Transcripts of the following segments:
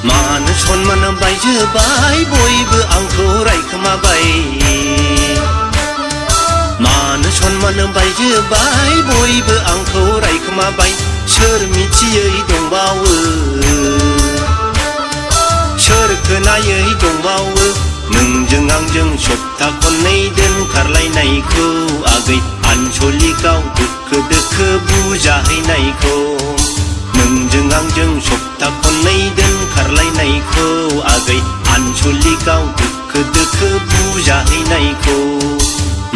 मान सनमान बायजोबाय बयबो आंखौ रायखोमाबाय मान सनमान बायजोबाय बयबो आंखौ रायखोमाबाय सोर मिथियै दंबावो सोर खोनायै दंबावो नोंजों आंजों सप्ता खननै दोनखारलायनायखौ आगै आनसलिकाव दोखो दोखो बुजाहैनायखौ नोंजों आंजों सप्ता खननै दोनखारलायनायखौ आगै आनसलिकाव दोखो दोखो बुजाहैनायखौ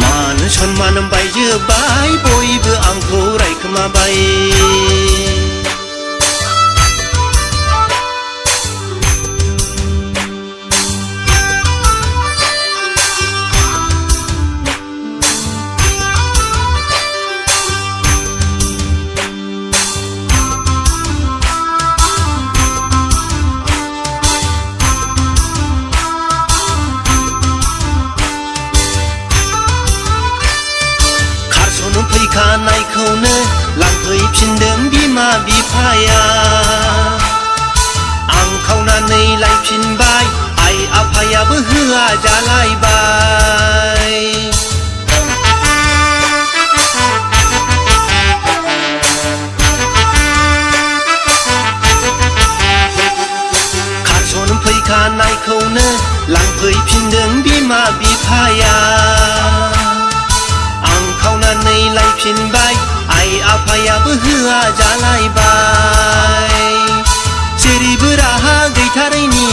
मान सनमान बायजोबाय बयबो आंखौ रायखोमाबाय फैखानायखौनो लांफैफिनदों बिमा बिफाया आं खावनानै लायफिनबाय आइ आफायाबो होआ जालायबाय खारसन फैखानायखौनो लांफैफिनदों बिमा बिफाया खावनानै लायफिनबाय आइ आफायाबो होआ जालायबाय जेरैबो राहा गैथारैनि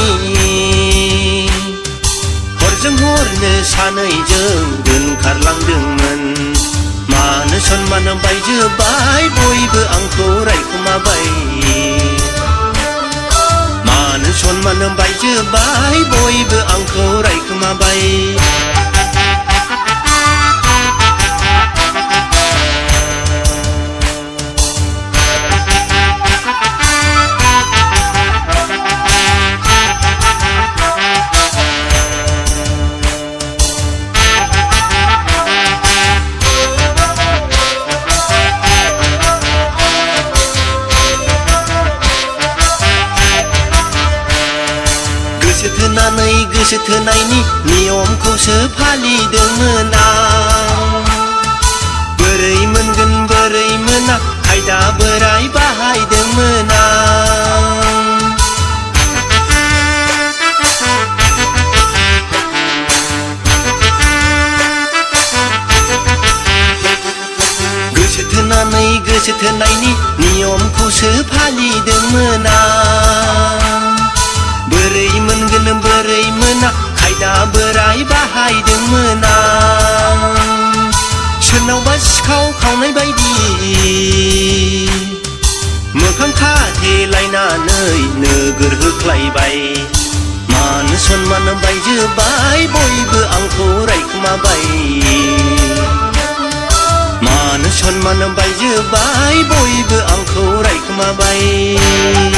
हरजों हरनो सानैजों दोनखारलांदोंमोन मान सनमान बायजोबाय बयबो आंखौ रायखोमाबाय मान सनमान बायजोबाय बयबो आंखौ रायखोमाबाय गोसो थोनायनि नियमखौसो फालिदोंमोन आं बोरै मोनगोन बोरै मोना खायदा बोराय बाहायदोंमोन आं गोसो थोनायनि नियमखौसो फालिदोंमोन आं बोरै मोनगोन बोरै मोना खायदा बोराय बाहायदोंमोन आं सोरनावबा सिखाव खावनाय बायदि मोखां खाथेलायनानै नोगोर होख्लायबाय मान सनमान बायजोबाय बयबो आंखौ रायखोमाबाय मान सनमान बायजोबाय बयबो आंखौ रायखोमाबाय